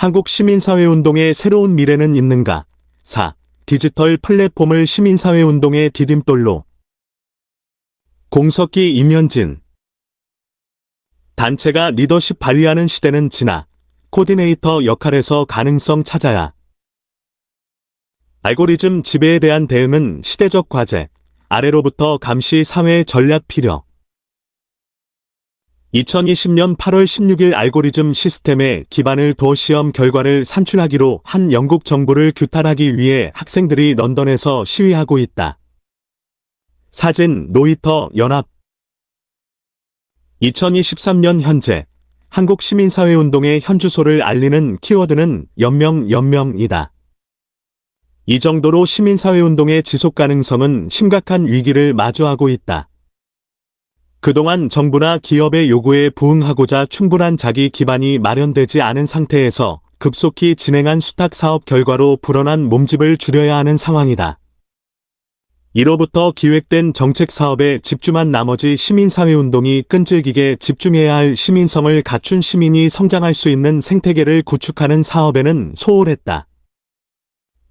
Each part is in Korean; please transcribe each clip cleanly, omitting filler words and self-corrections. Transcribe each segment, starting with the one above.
한국 시민사회운동의 새로운 미래는 있는가? 4. 디지털 플랫폼을 시민사회운동의 디딤돌로. 공석기 임현진. 단체가 리더십 발휘하는 시대는 지나 코디네이터 역할에서 가능성 찾아야. 알고리즘 지배에 대한 대응은 시대적 과제. 아래로부터 감시 사회 전략 필요. 2020년 8월 16일 알고리즘 시스템에 기반을 둬 시험 결과를 산출하기로 한 영국 정부를 규탄하기 위해 학생들이 런던에서 시위하고 있다. 사진 로이터 연합. 2023년 현재 한국 시민사회운동의 현주소를 알리는 키워드는 연명이다. 이 정도로 시민사회운동의 지속가능성은 심각한 위기를 마주하고 있다. 그동안 정부나 기업의 요구에 부응하고자 충분한 자기 기반이 마련되지 않은 상태에서 급속히 진행한 수탁 사업 결과로 불어난 몸집을 줄여야 하는 상황이다. 이로부터 기획된 정책 사업에 집중한 나머지 시민사회운동이 끈질기게 집중해야 할 시민성을 갖춘 시민이 성장할 수 있는 생태계를 구축하는 사업에는 소홀했다.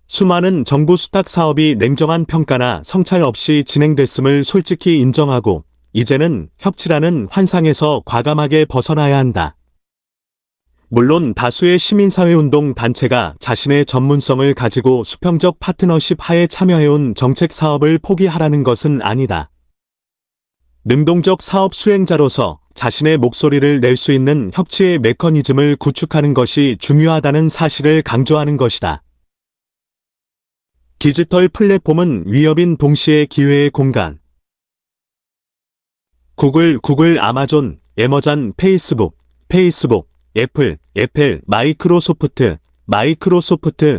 수많은 정부 수탁 사업이 냉정한 평가나 성찰 없이 진행됐음을 솔직히 인정하고 이제는 협치라는 환상에서 과감하게 벗어나야 한다. 물론 다수의 시민사회운동 단체가 자신의 전문성을 가지고 수평적 파트너십 하에 참여해온 정책 사업을 포기하라는 것은 아니다. 능동적 사업 수행자로서 자신의 목소리를 낼 수 있는 협치의 메커니즘을 구축하는 것이 중요하다는 사실을 강조하는 것이다. 디지털 플랫폼은 위협인 동시에 기회의 공간. 구글, 아마존, 애머잔, 페이스북, 애플, 마이크로소프트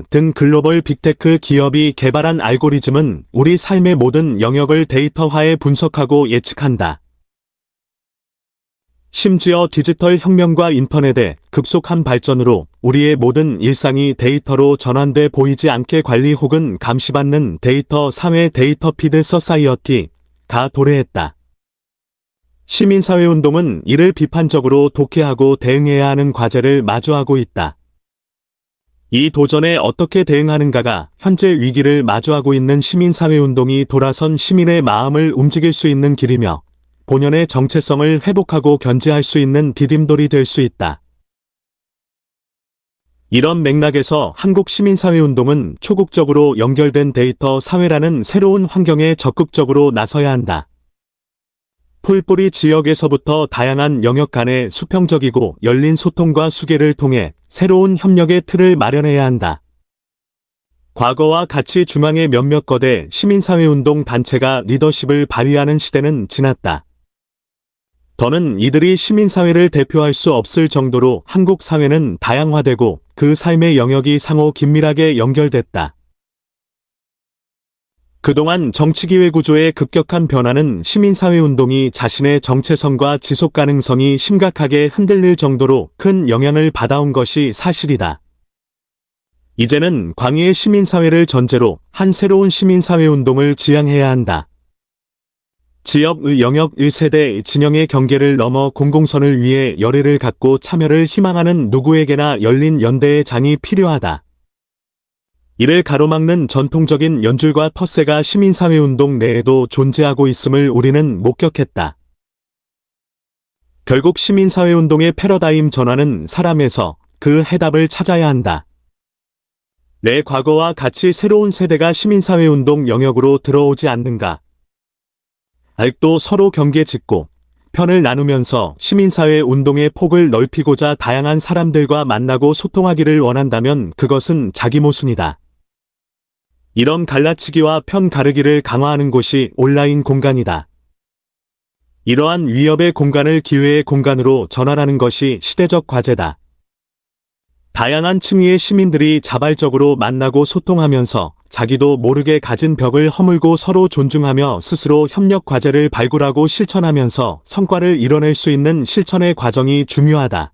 등 글로벌 빅테크 기업이 개발한 알고리즘은 우리 삶의 모든 영역을 데이터화해 분석하고 예측한다. 심지어 디지털 혁명과 인터넷의 급속한 발전으로 우리의 모든 일상이 데이터로 전환돼 보이지 않게 관리 혹은 감시받는 데이터 사회 데이터 피드 서사이어티가 도래했다. 시민사회운동은 이를 비판적으로 독해하고 대응해야 하는 과제를 마주하고 있다. 이 도전에 어떻게 대응하는가가 현재 위기를 마주하고 있는 시민사회운동이 돌아선 시민의 마음을 움직일 수 있는 길이며 본연의 정체성을 회복하고 견지할 수 있는 디딤돌이 될 수 있다. 이런 맥락에서 한국 시민사회운동은 초국적으로 연결된 데이터 사회라는 새로운 환경에 적극적으로 나서야 한다. 풀뿌리 지역에서부터 다양한 영역 간의 수평적이고 열린 소통과 수계를 통해 새로운 협력의 틀을 마련해야 한다. 과거와 같이 중앙의 몇몇 거대 시민사회운동 단체가 리더십을 발휘하는 시대는 지났다. 더는 이들이 시민사회를 대표할 수 없을 정도로 한국 사회는 다양화되고 그 삶의 영역이 상호 긴밀하게 연결됐다. 그동안 정치기회 구조의 급격한 변화는 시민사회운동이 자신의 정체성과 지속가능성이 심각하게 흔들릴 정도로 큰 영향을 받아온 것이 사실이다. 이제는 광의의 시민사회를 전제로 한 새로운 시민사회운동을 지향해야 한다. 지역, 영역, 세대, 진영의 경계를 넘어 공공선을 위해 열의를 갖고 참여를 희망하는 누구에게나 열린 연대의 장이 필요하다. 이를 가로막는 전통적인 연줄과 텃세가 시민사회운동 내에도 존재하고 있음을 우리는 목격했다. 결국 시민사회운동의 패러다임 전환은 사람에서 그 해답을 찾아야 한다. 내 과거와 같이 새로운 세대가 시민사회운동 영역으로 들어오지 않는가? 아직도 서로 경계 짓고 편을 나누면서 시민사회 운동의 폭을 넓히고자 다양한 사람들과 만나고 소통하기를 원한다면 그것은 자기 모순이다. 이런 갈라치기와 편 가르기를 강화하는 곳이 온라인 공간이다. 이러한 위협의 공간을 기회의 공간으로 전환하는 것이 시대적 과제다. 다양한 층위의 시민들이 자발적으로 만나고 소통하면서 자기도 모르게 가진 벽을 허물고 서로 존중하며 스스로 협력 과제를 발굴하고 실천하면서 성과를 이뤄낼 수 있는 실천의 과정이 중요하다.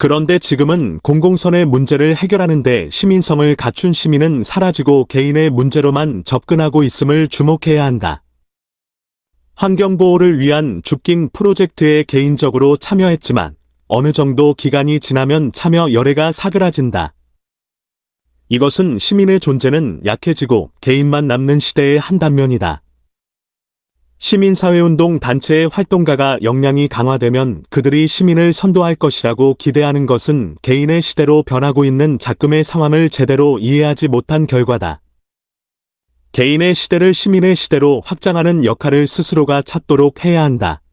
그런데 지금은 공공선의 문제를 해결하는 데 시민성을 갖춘 시민은 사라지고 개인의 문제로만 접근하고 있음을 주목해야 한다. 환경보호를 위한 줍깅 프로젝트에 개인적으로 참여했지만 어느 정도 기간이 지나면 참여 열애가 사그라진다. 이것은 시민의 존재는 약해지고 개인만 남는 시대의 한 단면이다. 시민사회운동 단체의 활동가가 역량이 강화되면 그들이 시민을 선도할 것이라고 기대하는 것은 개인의 시대로 변하고 있는 작금의 상황을 제대로 이해하지 못한 결과다. 개인의 시대를 시민의 시대로 확장하는 역할을 스스로가 찾도록 해야 한다.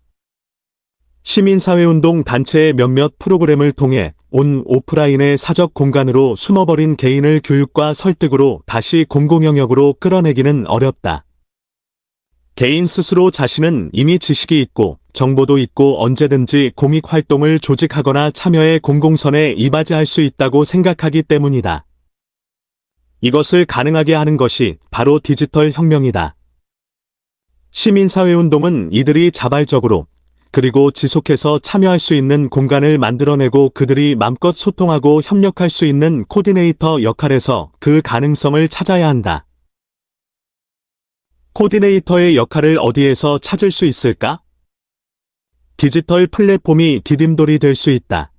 시민사회운동 단체의 몇몇 프로그램을 통해 온 오프라인의 사적 공간으로 숨어버린 개인을 교육과 설득으로 다시 공공영역으로 끌어내기는 어렵다. 개인 스스로 자신은 이미 지식이 있고 정보도 있고 언제든지 공익활동을 조직하거나 참여의 공공선에 이바지할 수 있다고 생각하기 때문이다. 이것을 가능하게 하는 것이 바로 디지털 혁명이다. 시민사회운동은 이들이 자발적으로 그리고 지속해서 참여할 수 있는 공간을 만들어내고 그들이 맘껏 소통하고 협력할 수 있는 코디네이터 역할에서 그 가능성을 찾아야 한다. 코디네이터의 역할을 어디에서 찾을 수 있을까? 디지털 플랫폼이 디딤돌이 될 수 있다.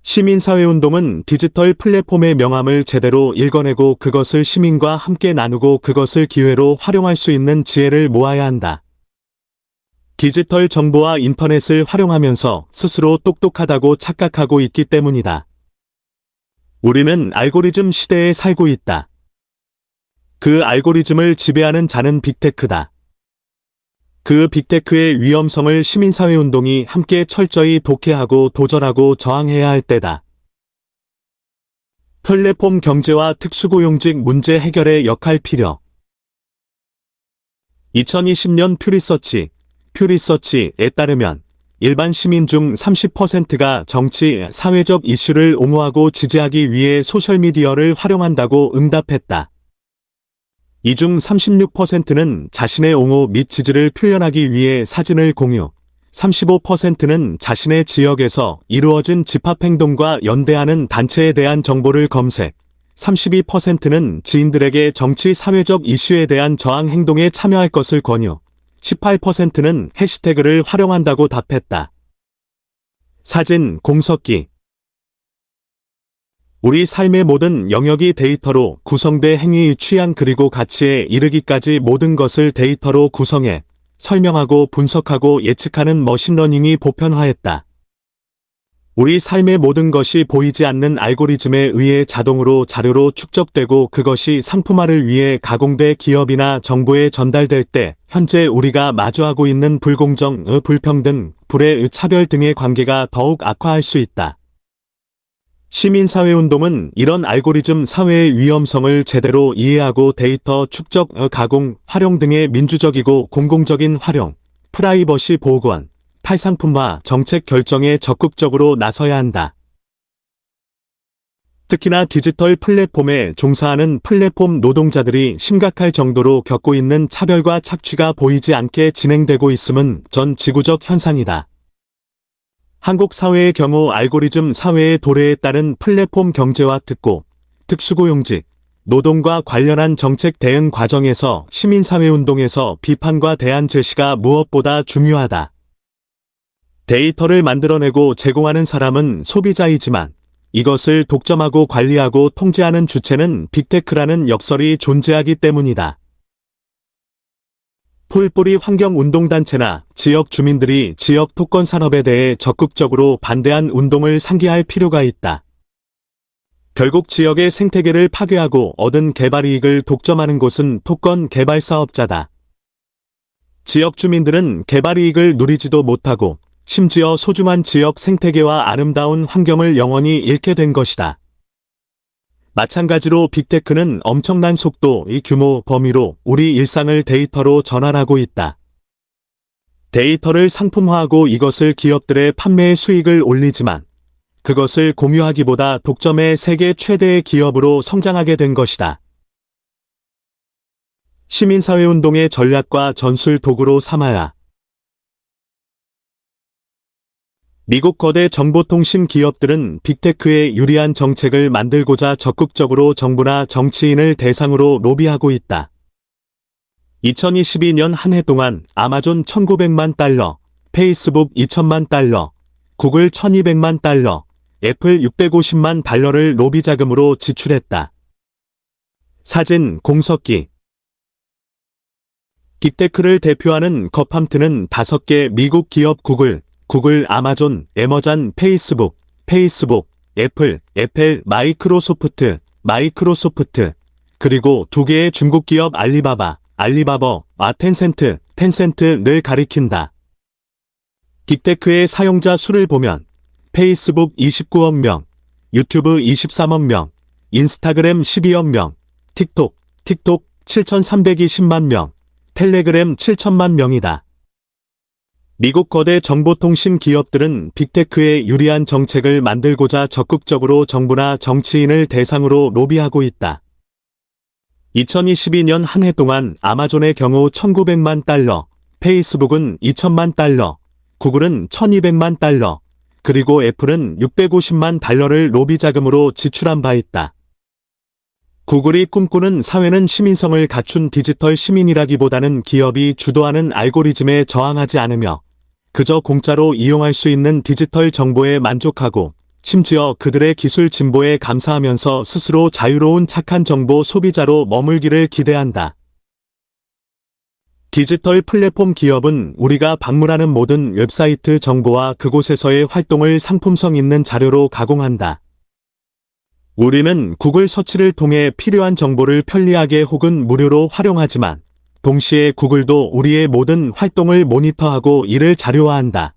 시민사회운동은 디지털 플랫폼의 명암을 제대로 읽어내고 그것을 시민과 함께 나누고 그것을 기회로 활용할 수 있는 지혜를 모아야 한다. 디지털 정보와 인터넷을 활용하면서 스스로 똑똑하다고 착각하고 있기 때문이다. 우리는 알고리즘 시대에 살고 있다. 그 알고리즘을 지배하는 자는 빅테크다. 그 빅테크의 위험성을 시민사회운동이 함께 철저히 독해하고 도전하고 저항해야 할 때다. 플랫폼 경제와 특수고용직 문제 해결의 역할 필요. 2020년 퓨리서치에 따르면 일반 시민 중 30%가 정치, 사회적 이슈를 옹호하고 지지하기 위해 소셜미디어를 활용한다고 응답했다. 이 중 36%는 자신의 옹호 및 지지를 표현하기 위해 사진을 공유, 35%는 자신의 지역에서 이루어진 집합행동과 연대하는 단체에 대한 정보를 검색, 32%는 지인들에게 정치 사회적 이슈에 대한 저항 행동에 참여할 것을 권유, 18%는 해시태그를 활용한다고 답했다. 사진 공석기. 우리 삶의 모든 영역이 데이터로 구성돼 행위, 취향 그리고 가치에 이르기까지 모든 것을 데이터로 구성해 설명하고 분석하고 예측하는 머신러닝이 보편화했다. 우리 삶의 모든 것이 보이지 않는 알고리즘에 의해 자동으로 자료로 축적되고 그것이 상품화를 위해 가공돼 기업이나 정보에 전달될 때 현재 우리가 마주하고 있는 불공정, 불평등, 불의 차별 등의 관계가 더욱 악화할 수 있다. 시민사회운동은 이런 알고리즘 사회의 위험성을 제대로 이해하고 데이터 축적, 가공, 활용 등의 민주적이고 공공적인 활용, 프라이버시 보건, 탈상품화 정책 결정에 적극적으로 나서야 한다. 특히나 디지털 플랫폼에 종사하는 플랫폼 노동자들이 심각할 정도로 겪고 있는 차별과 착취가 보이지 않게 진행되고 있음은 전 지구적 현상이다. 한국 사회의 경우 알고리즘 사회의 도래에 따른 플랫폼 경제와 특수고용직, 노동과 관련한 정책 대응 과정에서 시민사회운동에서 비판과 대안 제시가 무엇보다 중요하다. 데이터를 만들어내고 제공하는 사람은 소비자이지만 이것을 독점하고 관리하고 통제하는 주체는 빅테크라는 역설이 존재하기 때문이다. 풀뿌리 환경운동단체나 지역 주민들이 지역 토건 산업에 대해 적극적으로 반대한 운동을 상기할 필요가 있다. 결국 지역의 생태계를 파괴하고 얻은 개발이익을 독점하는 곳은 토건 개발 사업자다. 지역 주민들은 개발이익을 누리지도 못하고 심지어 소중한 지역 생태계와 아름다운 환경을 영원히 잃게 된 것이다. 마찬가지로 빅테크는 엄청난 속도, 규모, 범위로 우리 일상을 데이터로 전환하고 있다. 데이터를 상품화하고 이것을 기업들의 판매의 수익을 올리지만 그것을 공유하기보다 독점의 세계 최대의 기업으로 성장하게 된 것이다. 시민사회운동의 전략과 전술 도구로 삼아야. 미국 거대 정보통신 기업들은 빅테크에 유리한 정책을 만들고자 적극적으로 정부나 정치인을 대상으로 로비하고 있다. 2022년 한 해 동안 아마존 $1,900만, 페이스북 $2,000만, 구글 1200만 달러, 애플 650만 달러를 로비 자금으로 지출했다. 사진 공석기. 빅테크를 대표하는 거팜트는 5개 미국 기업 구글, 아마존, 애머잔, 페이스북, 애플, 마이크로소프트, 그리고 2개의 중국 기업 알리바바, 텐센트를 가리킨다. 빅테크의 사용자 수를 보면 페이스북 29억 명, 유튜브 23억 명, 인스타그램 12억 명, 틱톡 7,320만 명, 텔레그램 7천만 명이다. 미국 거대 정보통신 기업들은 빅테크에 유리한 정책을 만들고자 적극적으로 정부나 정치인을 대상으로 로비하고 있다. 2022년 한 해 동안 아마존의 경우 1,900만 달러, 페이스북은 2,000만 달러, 구글은 1,200만 달러, 그리고 애플은 650만 달러를 로비 자금으로 지출한 바 있다. 구글이 꿈꾸는 사회는 시민성을 갖춘 디지털 시민이라기보다는 기업이 주도하는 알고리즘에 저항하지 않으며 그저 공짜로 이용할 수 있는 디지털 정보에 만족하고 심지어 그들의 기술 진보에 감사하면서 스스로 자유로운 착한 정보 소비자로 머물기를 기대한다. 디지털 플랫폼 기업은 우리가 방문하는 모든 웹사이트 정보와 그곳에서의 활동을 상품성 있는 자료로 가공한다. 우리는 구글 서치를 통해 필요한 정보를 편리하게 혹은 무료로 활용하지만 동시에 구글도 우리의 모든 활동을 모니터하고 이를 자료화한다.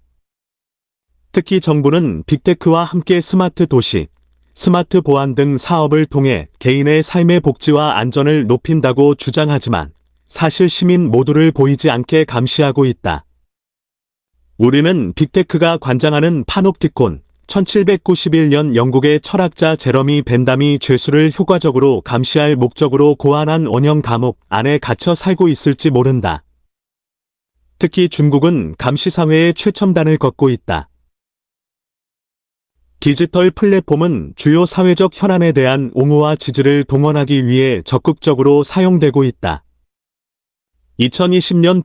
특히 정부는 빅테크와 함께 스마트 도시, 스마트 보안 등 사업을 통해 개인의 삶의 복지와 안전을 높인다고 주장하지만 사실 시민 모두를 보이지 않게 감시하고 있다. 우리는 빅테크가 관장하는 파놉티콘, 1791년 영국의 철학자 제러미 벤담이 죄수를 효과적으로 감시할 목적으로 고안한 원형 감옥 안에 갇혀 살고 있을지 모른다. 특히 중국은 감시사회의 최첨단을 걷고 있다. 디지털 플랫폼은 주요 사회적 현안에 대한 옹호와 지지를 동원하기 위해 적극적으로 사용되고 있다. 2020년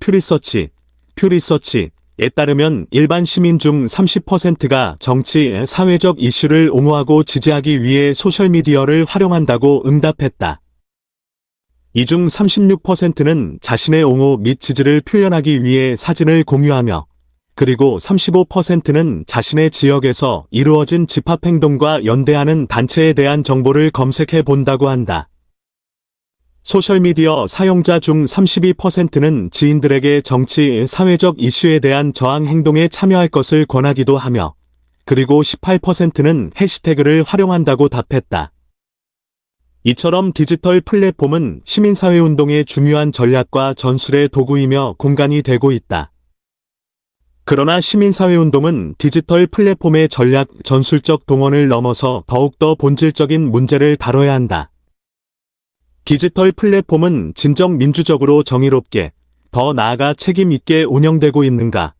퓨리서치에 따르면 일반 시민 중 30%가 정치, 사회적 이슈를 옹호하고 지지하기 위해 소셜미디어를 활용한다고 응답했다. 이 중 36%는 자신의 옹호 및 지지를 표현하기 위해 사진을 공유하며 그리고 35%는 자신의 지역에서 이루어진 집합행동과 연대하는 단체에 대한 정보를 검색해 본다고 한다. 소셜미디어 사용자 중 32%는 지인들에게 정치, 사회적 이슈에 대한 저항 행동에 참여할 것을 권하기도 하며 그리고 18%는 해시태그를 활용한다고 답했다. 이처럼 디지털 플랫폼은 시민사회운동의 중요한 전략과 전술의 도구이며 공간이 되고 있다. 그러나 시민사회운동은 디지털 플랫폼의 전략, 전술적 동원을 넘어서 더욱더 본질적인 문제를 다뤄야 한다. 디지털 플랫폼은 진정 민주적으로 정의롭게, 더 나아가 책임 있게 운영되고 있는가?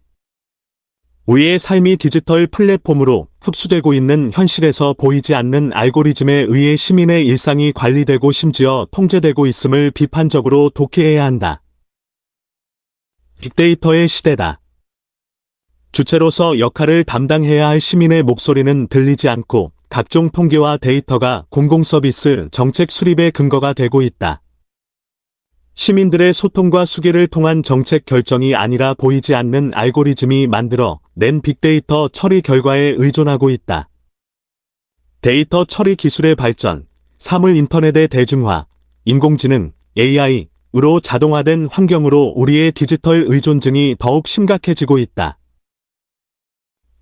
우리의 삶이 디지털 플랫폼으로 흡수되고 있는 현실에서 보이지 않는 알고리즘에 의해 시민의 일상이 관리되고 심지어 통제되고 있음을 비판적으로 독해해야 한다. 빅데이터의 시대다. 주체로서 역할을 담당해야 할 시민의 목소리는 들리지 않고 각종 통계와 데이터가 공공서비스 정책 수립의 근거가 되고 있다. 시민들의 소통과 수기를 통한 정책 결정이 아니라 보이지 않는 알고리즘이 만들어 낸 빅데이터 처리 결과에 의존하고 있다. 데이터 처리 기술의 발전, 사물 인터넷의 대중화, 인공지능, AI로 자동화된 환경으로 우리의 디지털 의존증이 더욱 심각해지고 있다.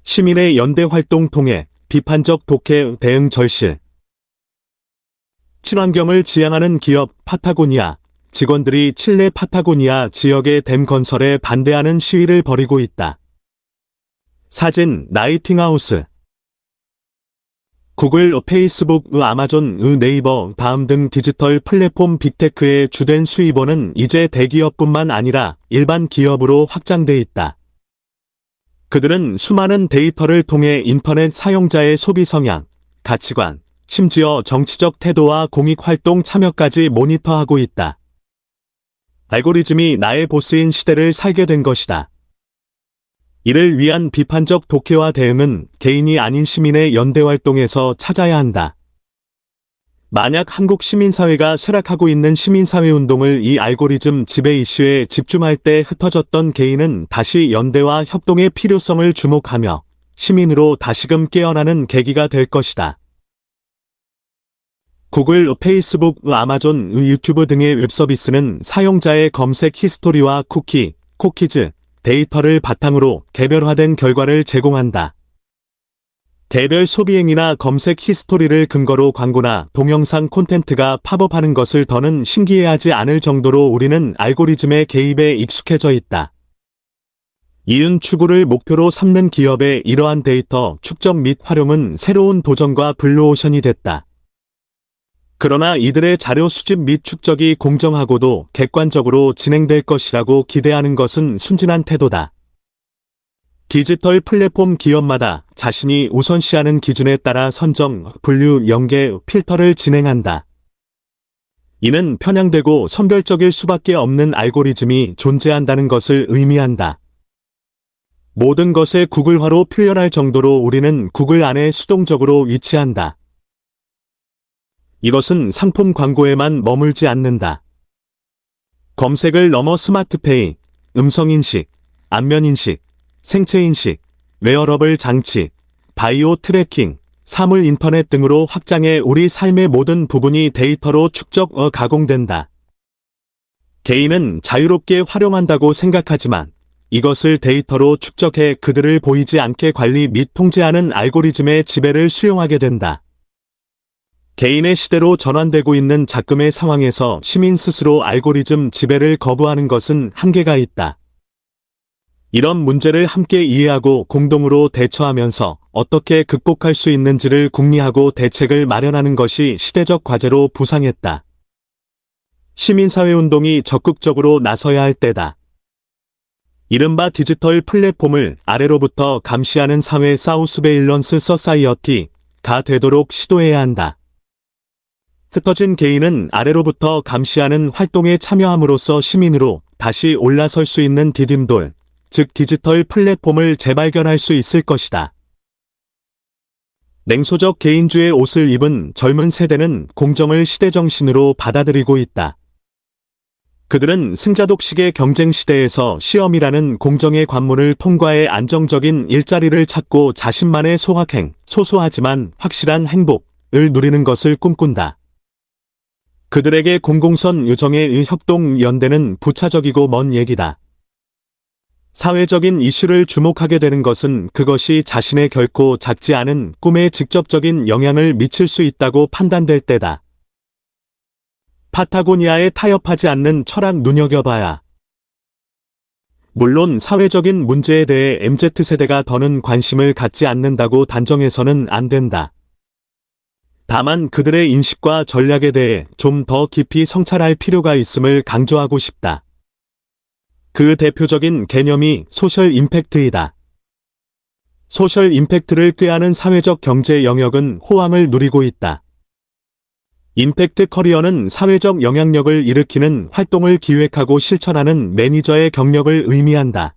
시민의 연대 활동 통해 비판적 독해 대응 절실. 친환경을 지향하는 기업 파타고니아 직원들이 칠레 파타고니아 지역의 댐 건설에 반대하는 시위를 벌이고 있다. 사진 나이팅하우스. 구글, 페이스북, 아마존, 네이버, 다음 등 디지털 플랫폼 빅테크의 주된 수입원은 이제 대기업뿐만 아니라 일반 기업으로 확장돼 있다. 그들은 수많은 데이터를 통해 인터넷 사용자의 소비 성향, 가치관, 심지어 정치적 태도와 공익활동 참여까지 모니터하고 있다. 알고리즘이 나의 보스인 시대를 살게 된 것이다. 이를 위한 비판적 독해와 대응은 개인이 아닌 시민의 연대활동에서 찾아야 한다. 만약 한국 시민사회가 쇠락하고 있는 시민사회운동을 이 알고리즘 지배 이슈에 집중할 때 흩어졌던 개인은 다시 연대와 협동의 필요성을 주목하며 시민으로 다시금 깨어나는 계기가 될 것이다. 구글, 페이스북, 아마존, 유튜브 등의 웹서비스는 사용자의 검색 히스토리와 쿠키, 쿠키즈, 데이터를 바탕으로 개별화된 결과를 제공한다. 개별 소비행위나 검색 히스토리를 근거로 광고나 동영상 콘텐츠가 팝업하는 것을 더는 신기해하지 않을 정도로 우리는 알고리즘의 개입에 익숙해져 있다. 이윤 추구를 목표로 삼는 기업의 이러한 데이터 축적 및 활용은 새로운 도전과 블루오션이 됐다. 그러나 이들의 자료 수집 및 축적이 공정하고도 객관적으로 진행될 것이라고 기대하는 것은 순진한 태도다. 디지털 플랫폼 기업마다 자신이 우선시하는 기준에 따라 선정, 분류, 연계, 필터를 진행한다. 이는 편향되고 선별적일 수밖에 없는 알고리즘이 존재한다는 것을 의미한다. 모든 것을 구글화로 표현할 정도로 우리는 구글 안에 수동적으로 위치한다. 이것은 상품 광고에만 머물지 않는다. 검색을 넘어 스마트페이, 음성인식, 안면인식, 생체인식, 웨어러블 장치, 바이오 트래킹, 사물 인터넷 등으로 확장해 우리 삶의 모든 부분이 데이터로 축적, 가공된다. 개인은 자유롭게 활용한다고 생각하지만 이것을 데이터로 축적해 그들을 보이지 않게 관리 및 통제하는 알고리즘의 지배를 수용하게 된다. 개인의 시대로 전환되고 있는 작금의 상황에서 시민 스스로 알고리즘 지배를 거부하는 것은 한계가 있다. 이런 문제를 함께 이해하고 공동으로 대처하면서 어떻게 극복할 수 있는지를 궁리하고 대책을 마련하는 것이 시대적 과제로 부상했다. 시민사회운동이 적극적으로 나서야 할 때다. 이른바 디지털 플랫폼을 아래로부터 감시하는 사회 사우스베일런스 서사이어티가 되도록 시도해야 한다. 흩어진 개인은 아래로부터 감시하는 활동에 참여함으로써 시민으로 다시 올라설 수 있는 디딤돌, 즉 디지털 플랫폼을 재발견할 수 있을 것이다. 냉소적 개인주의 옷을 입은 젊은 세대는 공정을 시대정신으로 받아들이고 있다. 그들은 승자독식의 경쟁 시대에서 시험이라는 공정의 관문을 통과해 안정적인 일자리를 찾고 자신만의 소확행, 소소하지만 확실한 행복을 누리는 것을 꿈꾼다. 그들에게 공공선 유정의 협동 연대는 부차적이고 먼 얘기다. 사회적인 이슈를 주목하게 되는 것은 그것이 자신의 결코 작지 않은 꿈에 직접적인 영향을 미칠 수 있다고 판단될 때다. 파타고니아에 타협하지 않는 철학 눈여겨봐야. 물론 사회적인 문제에 대해 MZ세대가 더는 관심을 갖지 않는다고 단정해서는 안 된다. 다만 그들의 인식과 전략에 대해 좀 더 깊이 성찰할 필요가 있음을 강조하고 싶다. 그 대표적인 개념이 소셜 임팩트이다. 소셜 임팩트를 꾀하는 사회적 경제 영역은 호황을 누리고 있다. 임팩트 커리어는 사회적 영향력을 일으키는 활동을 기획하고 실천하는 매니저의 경력을 의미한다.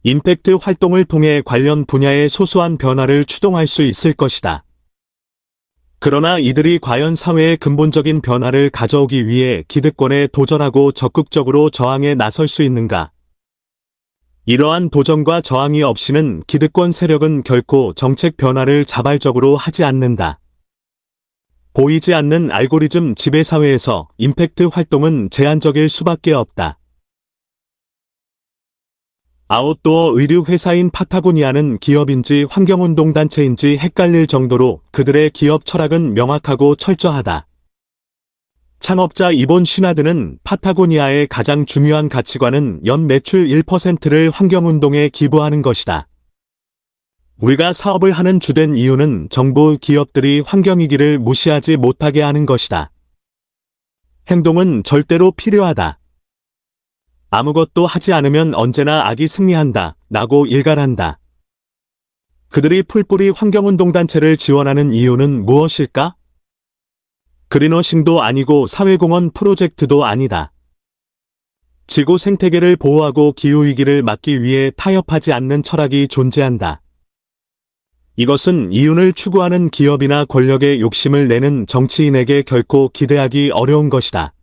임팩트 활동을 통해 관련 분야의 소소한 변화를 추동할 수 있을 것이다. 그러나 이들이 과연 사회의 근본적인 변화를 가져오기 위해 기득권에 도전하고 적극적으로 저항에 나설 수 있는가? 이러한 도전과 저항이 없이는 기득권 세력은 결코 정책 변화를 자발적으로 하지 않는다. 보이지 않는 알고리즘 지배사회에서 임팩트 활동은 제한적일 수밖에 없다. 아웃도어 의류 회사인 파타고니아는 기업인지 환경운동단체인지 헷갈릴 정도로 그들의 기업 철학은 명확하고 철저하다. 창업자 이본 슈나드는 파타고니아의 가장 중요한 가치관은 연 매출 1%를 환경운동에 기부하는 것이다. 우리가 사업을 하는 주된 이유는 정부 기업들이 환경위기를 무시하지 못하게 하는 것이다. 행동은 절대로 필요하다. 아무것도 하지 않으면 언제나 악이 승리한다. 라고 일갈한다. 그들이 풀뿌리 환경운동단체를 지원하는 이유는 무엇일까? 그린워싱도 아니고 사회공헌 프로젝트도 아니다. 지구 생태계를 보호하고 기후위기를 막기 위해 타협하지 않는 철학이 존재한다. 이것은 이윤을 추구하는 기업이나 권력의 욕심을 내는 정치인에게 결코 기대하기 어려운 것이다.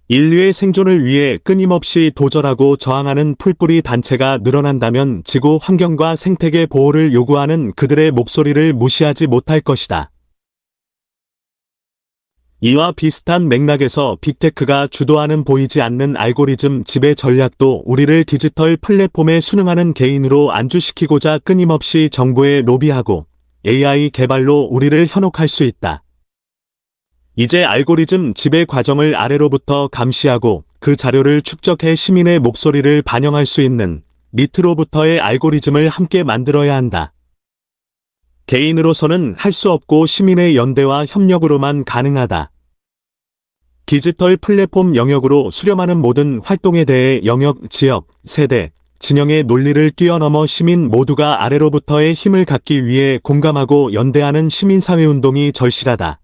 인류의 생존을 위해 끊임없이 도전하고 저항하는 풀뿌리 단체가 늘어난다면 지구 환경과 생태계 보호를 요구하는 그들의 목소리를 무시하지 못할 것이다. 이와 비슷한 맥락에서 빅테크가 주도하는 보이지 않는 알고리즘 지배 전략도 우리를 디지털 플랫폼에 순응하는 개인으로 안주시키고자 끊임없이 정부에 로비하고 AI 개발로 우리를 현혹할 수 있다. 이제 알고리즘 지배 과정을 아래로부터 감시하고 그 자료를 축적해 시민의 목소리를 반영할 수 있는 밑으로부터의 알고리즘을 함께 만들어야 한다. 개인으로서는 할 수 없고 시민의 연대와 협력으로만 가능하다. 디지털 플랫폼 영역으로 수렴하는 모든 활동에 대해 영역, 지역, 세대, 진영의 논리를 뛰어넘어 시민 모두가 아래로부터의 힘을 갖기 위해 공감하고 연대하는 시민사회운동이 절실하다.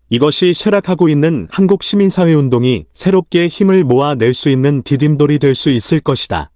이것이 쇠락하고 있는 한국 시민사회운동이 새롭게 힘을 모아낼 수 있는 디딤돌이 될 수 있을 것이다.